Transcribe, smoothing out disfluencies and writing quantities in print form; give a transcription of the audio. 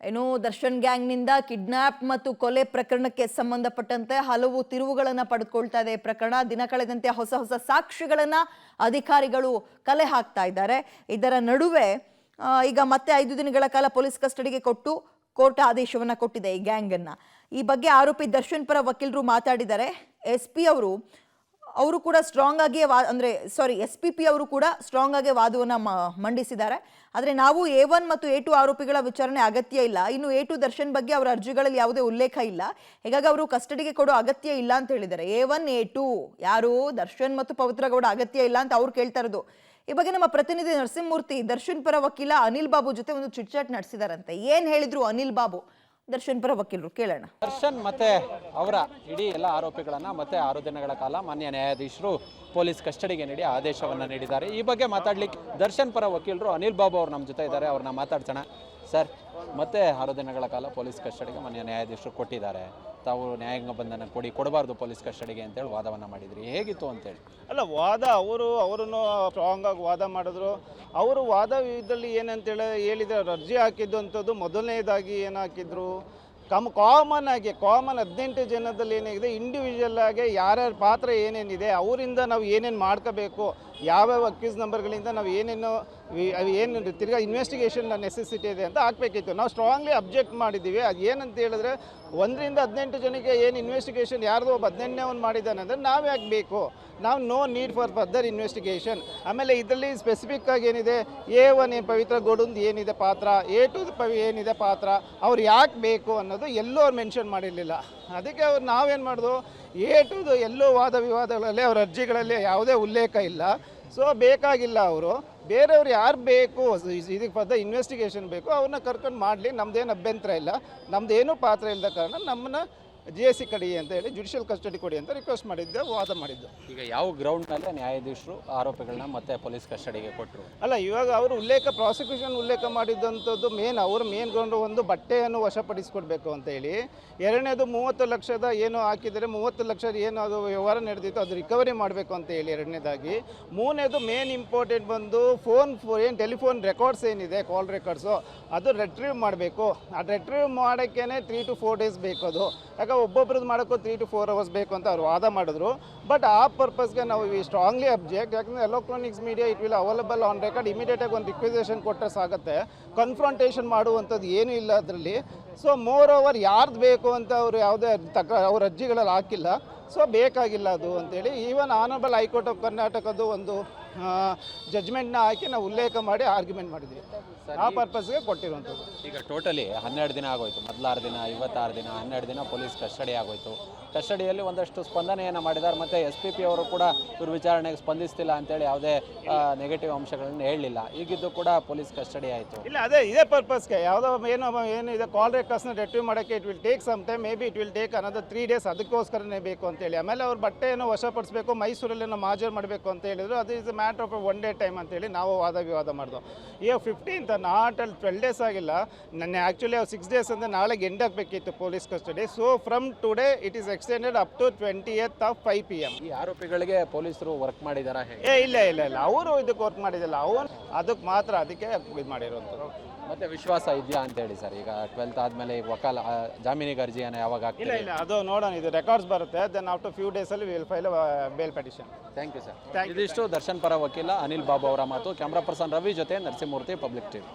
ಏನು ದರ್ಶನ್ ಗ್ಯಾಂಗ್ನಿಂದ ಕಿಡ್ನಾಪ್ ಮತ್ತು ಕೊಲೆ ಪ್ರಕರಣಕ್ಕೆ ಸಂಬಂಧಪಟ್ಟಂತೆ ಹಲವು ತಿರುವುಗಳನ್ನು ಪಡೆದುಕೊಳ್ತಾ ಇದೆ ಪ್ರಕರಣ. ದಿನ ಕಳೆದಂತೆ ಹೊಸ ಹೊಸ ಸಾಕ್ಷಿಗಳನ್ನ ಅಧಿಕಾರಿಗಳು ಕಲೆ ಹಾಕ್ತಾ ಇದ್ದಾರೆ. ಇದರ ನಡುವೆ ಈಗ ಮತ್ತೆ 5 ದಿನಗಳ ಕಾಲ ಪೊಲೀಸ್ ಕಸ್ಟಡಿಗೆ ಕೊಟ್ಟು ಕೋರ್ಟ್ ಆದೇಶವನ್ನ ಕೊಟ್ಟಿದೆ ಈ ಗ್ಯಾಂಗ್ ಅನ್ನ. ಈ ಬಗ್ಗೆ ಆರೋಪಿ ದರ್ಶನ್ ಪರ ವಕೀಲರು ಮಾತಾಡಿದ್ದಾರೆ. SP ಅವರು ಕೂಡ ಸ್ಟ್ರಾಂಗ್ ಆಗಿ SPP ಅವರು ಕೂಡ ಸ್ಟ್ರಾಂಗ್ ಆಗಿ ವಾದವನ್ನ ಮಂಡಿಸಿದ್ದಾರೆ. ಆದರೆ ನಾವು A1 ಮತ್ತು A2 ಆರೋಪಿಗಳ ವಿಚಾರಣೆ ಅಗತ್ಯ ಇಲ್ಲ, ಇನ್ನು A2 ದರ್ಶನ್ ಬಗ್ಗೆ ಅವರ ಅರ್ಜಿಗಳಲ್ಲಿ ಯಾವುದೇ ಉಲ್ಲೇಖ ಇಲ್ಲ, ಹೀಗಾಗಿ ಅವರು ಕಸ್ಟಡಿಗೆ ಕೊಡೋ ಅಗತ್ಯ ಇಲ್ಲ ಅಂತ ಹೇಳಿದ್ದಾರೆ. A1 A2 ಯಾರು ದರ್ಶನ್ ಮತ್ತು ಪವಿತ್ರ ಗೌಡ ಅಗತ್ಯ ಇಲ್ಲ ಅಂತ ಅವ್ರು ಕೇಳ್ತಾ ಇರೋದು. ಈ ಬಗ್ಗೆ ನಮ್ಮ ಪ್ರತಿನಿಧಿ ನರಸಿಂಹಮೂರ್ತಿ ದರ್ಶನ್ ಪರ ವಕೀಲ ಅನಿಲ್ ಬಾಬು ಜೊತೆ ಒಂದು ಚಿಟ್ಚಾಟ್ ನಡೆಸಿದಾರಂತೆ. ಏನ್ ಹೇಳಿದ್ರು ಅನಿಲ್ ಬಾಬು ದರ್ಶನ್ ಪರ ವಕೀಲರು, ಕೇಳೋಣ. ದರ್ಶನ್ ಮತ್ತೆ ಅವರ ಇಡೀ ಎಲ್ಲ ಆರೋಪಿಗಳನ್ನ ಮತ್ತೆ 6 ದಿನಗಳ ಕಾಲ ಮಾನ್ಯ ನ್ಯಾಯಾಧೀಶರು ಪೊಲೀಸ್ ಕಸ್ಟಡಿಗೆ ನೀಡಿ ಆದೇಶವನ್ನು ನೀಡಿದ್ದಾರೆ. ಈ ಬಗ್ಗೆ ಮಾತಾಡ್ಲಿಕ್ಕೆ ದರ್ಶನ್ ಪರ ವಕೀಲರು ಅನಿಲ್ ಬಾಬು ಅವರು ನಮ್ಮ ಜೊತೆ ಇದ್ದಾರೆ. ಅವ್ರನ್ನ ಮಾತಾಡ್ಸೋಣ. ಸರ್, ಮತ್ತೆ 6 ದಿನಗಳ ಕಾಲ ಪೊಲೀಸ್ ಕಸ್ಟಡಿಗೆ ಮಾನ್ಯ ನ್ಯಾಯಾಧೀಶರು ಕೊಟ್ಟಿದ್ದಾರೆ. ತಾವು ನ್ಯಾಯಾಂಗ ಬಂಧನ ಕೊಡಬಾರ್ದು ಪೊಲೀಸ್ ಕಸ್ಟಡಿಗೆ ಅಂತೇಳಿ ವಾದವನ್ನು ಮಾಡಿದ್ರಿ, ಹೇಗಿತ್ತು ಅಂತೇಳಿ? ಅಲ್ಲ, ವಾದ ಅವರನ್ನು ಸ್ಟ್ರಾಂಗ್ ಆಗಿ ವಾದ ಮಾಡಿದ್ರು. ಅವರು ವಾದ ಇದರಲ್ಲಿ ಏನಂತೇಳಿ ಹೇಳಿದರೆ ಅರ್ಜಿ ಹಾಕಿದ್ದು ಅಂಥದ್ದು ಮೊದಲನೇದಾಗಿ ಏನು ಹಾಕಿದ್ರು, ಕಾಮನ್ 18 ಜನದಲ್ಲಿ ಏನಿದೆ ಇಂಡಿವಿಜುವಲ್ ಆಗಿ ಯಾರ್ಯಾರ ಪಾತ್ರ ಏನೇನಿದೆ, ಅವರಿಂದ ನಾವು ಏನೇನು ಮಾಡ್ಕೋಬೇಕು, ಯಾವ್ಯಾವ ಅಕ್ಯೂಸ್ ನಂಬರ್ಗಳಿಂದ ನಾವು ಏನು ತಿರ್ಗಾ ಇನ್ವೆಸ್ಟಿಗೇಷನ್ ನೆಸೆಸಿಟಿ ಇದೆ ಅಂತ ಹಾಕಬೇಕಿತ್ತು. ನಾವು ಸ್ಟ್ರಾಂಗ್ಲಿ ಅಬ್ಜೆಕ್ಟ್ ಮಾಡಿದ್ದೀವಿ. ಅದು ಏನಂತ ಹೇಳಿದ್ರೆ 1 ರಿಂದ 18 ಜನಕ್ಕೆ ಏನು ಇನ್ವೆಸ್ಟಿಗೇಷನ್ ಯಾರ್ದು ಒಬ್ಬ 18ನೇ ಅವ್ನು ಮಾಡಿದ್ದಾನೆ ಅಂದರೆ ನಾವು ಯಾಕೆ ಬೇಕು, ನಾವು no need for further investigation. ಆಮೇಲೆ ಇದರಲ್ಲಿ ಸ್ಪೆಸಿಫಿಕ್ ಆಗಿ ಏನಿದೆ, A1 ಪವಿತ್ರ ಗೌಡಂದು ಏನಿದೆ ಪಾತ್ರ, A2 ಏನಿದೆ ಪಾತ್ರ, ಅವ್ರು ಯಾಕೆ ಬೇಕು ಅನ್ನೋದು ಎಲ್ಲೂ ಅವ್ರು ಮೆನ್ಷನ್ ಮಾಡಿರಲಿಲ್ಲ. ಅದಕ್ಕೆ ಅವ್ರು ನಾವೇನು ಮಾಡಿದ್ವು, A2 ಎಲ್ಲೋ ವಾದ ವಿವಾದಗಳಲ್ಲಿ ಅವ್ರ ಅರ್ಜಿಗಳಲ್ಲಿ ಯಾವುದೇ ಉಲ್ಲೇಖ ಇಲ್ಲ. ಸೊ ಬೇಕಾಗಿಲ್ಲ. ಅವರು ಬೇರೆಯವ್ರು ಯಾರು ಬೇಕು ಇದಕ್ಕೆ ಫರ್ದರ್ ಇನ್ವೆಸ್ಟಿಗೇಷನ್ ಬೇಕು ಅವ್ರನ್ನ ಕರ್ಕೊಂಡು ಮಾಡಲಿ, ನಮ್ಮದೇನು ಅಭ್ಯಂತರ ಇಲ್ಲ, ನಮ್ಮದೇನೂ ಪಾತ್ರ ಇಲ್ಲದ ಕಾರಣ ನಮ್ಮನ್ನ GSC ಕಡಿ ಅಂತ ಹೇಳಿ ಜುಡಿಷಿಯಲ್ ಕಸ್ಟಡಿ ಕೊಡಿ ಅಂತ ರಿಕ್ವೆಸ್ಟ್ ಮಾಡಿದ್ದೆ, ವಾದ ಮಾಡಿದ್ದು. ಈಗ ಯಾವ ಗ್ರೌಂಡ್ ಮೇಲೆ ನ್ಯಾಯಾಧೀಶರು ಆರೋಪಿಗಳನ್ನ ಮತ್ತೆ ಪೊಲೀಸ್ ಕಸ್ಟಡಿಗೆ ಕೊಟ್ಟರು? ಅಲ್ಲ, ಇವಾಗ ಅವರು ಪ್ರಾಸಿಕ್ಯೂಷನ್ ಉಲ್ಲೇಖ ಮಾಡಿದ್ದಂಥದ್ದು ಮೇನ್ ಗ್ರೌಂಡ್ ಒಂದು ಬಟ್ಟೆಯನ್ನು ವಶಪಡಿಸಿಕೊಡ್ಬೇಕು ಅಂತ ಹೇಳಿ. ಎರಡನೇದು 30 ಲಕ್ಷದ ಏನು ಹಾಕಿದರೆ 30 ಲಕ್ಷದ ಏನು ಅದು ವ್ಯವಹಾರ ನಡೆದಿತ್ತು ಅದು ರಿಕವರಿ ಮಾಡಬೇಕು ಅಂತ ಹೇಳಿ ಎರಡನೇದಾಗಿ. ಮೂರನೇದು ಮೇನ್ ಇಂಪಾರ್ಟೆಂಟ್ ಬಂದು ಏನು ಟೆಲಿಫೋನ್ ರೆಕಾರ್ಡ್ಸ್ ಏನಿದೆ, ಕಾಲ್ ರೆಕಾರ್ಡ್ಸು, ಅದು ರೆಟ್ರೀವ್ ಮಾಡಬೇಕು. ಆ ರೆಟ್ರೀವ್ ಮಾಡೋಕ್ಕೇ 3 to 4 days ಬೇಕು. ಅದು ಯಾಕೆ ಒಬ್ಬೊಬ್ರದ್ದು ಮಾಡೋಕ್ಕೂ 3 to 4 hours ಬೇಕು ಅಂತ ಅವ್ರು ವಾದ ಮಾಡಿದ್ರು. ಬಟ್ ಆ ಪರ್ಪಸ್ಗೆ ನಾವು ಸ್ಟ್ರಾಂಗ್ಲಿ ಅಬ್ಜೆಕ್ಟ್. ಯಾಕಂದರೆ electronics media it will available on record, ಇಮಿಡಿಯೇಟಾಗಿ ಒಂದು ರಿಕ್ವೆಸೇಷನ್ ಕೊಟ್ಟರೆ ಸಾಗುತ್ತೆ, ಕನ್ಫ್ರಂಟೇಷನ್ ಮಾಡುವಂಥದ್ದು ಏನೂ ಇಲ್ಲ ಅದರಲ್ಲಿ. ಸೊ ಮೋರ್ ಓವರ್ ಯಾರ್ದು ಬೇಕು ಅಂತ ಅವರು ಯಾವುದೇ ಅವ್ರ ಅರ್ಜಿಗಳಲ್ಲಿ ಹಾಕಿಲ್ಲ. ಸೊ ಬೇಕಾಗಿಲ್ಲ ಅದು ಅಂತೇಳಿ ಈವನ್ ಆನರಬಲ್ ಹೈಕೋರ್ಟ್ ಆಫ್ ಕರ್ನಾಟಕದ್ದು ಒಂದು ಜಜ್ಮೆಂಟ್ನ ಹಾಕಿ ನಾವು ಉಲ್ಲೇಖ ಮಾಡಿ ಆರ್ಗ್ಯುಮೆಂಟ್ ಮಾಡಿದ್ವಿ. ಆ ಪರ್ಪಸ್ಗೆ ಕೊಟ್ಟಿರುವಂಥದ್ದು. ಈಗ ಟೋಟಲಿ 12 ದಿನ ಆಗೋಯ್ತು. ಮೊದಲ 6 ದಿನ, 26 ದಿನ, 12 ದಿನ ಪೊಲೀಸ್ ಕಸ್ಟಡಿ ಆಗೋಯ್ತು. ಕಸ್ಟಡಿಯಲ್ಲಿ ಒಂದಷ್ಟು ಸ್ಪಂದನೆಯನ್ನು ಮಾಡಿದ್ದಾರೆ. ಮತ್ತು SPP ಅವರು ಕೂಡ ಇವ್ರ ವಿಚಾರಣೆಗೆ ಸ್ಪಂದಿಸ್ತಿಲ್ಲ ಅಂತೇಳಿ ಯಾವುದೇ ನೆಗೆಟಿವ್ ಅಂಶಗಳನ್ನು ಹೇಳಲಿಲ್ಲ. ಈಗಿದ್ದು ಕೂಡ ಪೊಲೀಸ್ ಕಸ್ಟಡಿ ಆಯಿತು. ಇಲ್ಲ, ಇದೇ ಪರ್ಪಸ್ಗೆ ಯಾವುದೋ ಏನಿದೆ ಕಾಲ್ ರೆಕಾರ್ಡ್ಸ್ನ ರಿಟ್ರೀವ್ ಮಾಡೋಕ್ಕೆ it will take some time, maybe it will take another 3 days. ಅದಕ್ಕೋಸ್ಕರನೇ ಬೇಕು ಅಂತೇಳಿ. ಆಮೇಲೆ ಅವ್ರ ಬಟ್ಟೆಯನ್ನು ವಶಪಡಿಸಬೇಕು, ಮೈಸೂರಲ್ಲಿ ನಾವು ಹಾಜರು ಮಾಡಬೇಕು ಅಂತ ಹೇಳಿದ್ರು. ಅದು is a matter of 1 day time ಅಂತೇಳಿ ನಾವು ವಾದ ವಿವಾದ ಮಾಡಿದ್ವು. ಈಗ 15th ನಾಟ್ 12 days ಆಗಿಲ್ಲ, ನನ್ನ ಆ್ಯಕ್ಚುಲಿ 6 days ಅಂದರೆ ನಾಳೆಗೆ ಎಂಡ್ ಆಗಬೇಕಿತ್ತು police custody. So from today it is extended up to 20th of 5 PM. ಈ ಆರೋಪಿಗಳಿಗೆ ಪೊಲೀಸರು ವರ್ಕ್ ಮಾಡಿದಾರಾ? ಇಲ್ಲ, ಅವರು ಇದಕ್ಕೆ ವರ್ಕ್ ಮಾಡಿದಿಲ್ಲ, ಅವರು ಅದಕ್ಕೆ ಮಾತ್ರ ಅದಕ್ಕೆ ಇದು ಮಾಡಿರೋಂಥದ್ದು. ಮತ್ತೆ ವಿಶ್ವಾಸ ಇದೆಯಾ ಅಂತ ಹೇಳಿ ಸರ್? ಈಗ 12th ಆದಮೇಲೆ ವಕಾಲ ಜಾಮೀನಿಗೆ ಅರ್ಜಿಯನ್ನು ಯಾವಾಗ ಹಾಕ್ತೀರಾ? ಇಲ್ಲ, ಅದು ನೋಡೋಣ, ಇದು ರೆಕಾರ್ಡ್ಸ್ ಬರುತ್ತೆ. ದೆನ್ ಆಫ್ಟರ್ ಫ್ಯೂ ಡೇಸಲ್ಲಿ will file bail petition. Thank you sir. ಇದಿಷ್ಟು ದರ್ಶನ್ ಪರ ವಕೀಲ ಅನಿಲ್ ಬಾಬು ಅವರ ಮಾತು. ಕ್ಯಾಮ್ರಾ ಪರ್ಸನ್ ರವಿ ಜೊತೆ ನರಸಿಂಹಮೂರ್ತಿ, ಪಬ್ಲಿಕ್ ಟಿವಿ.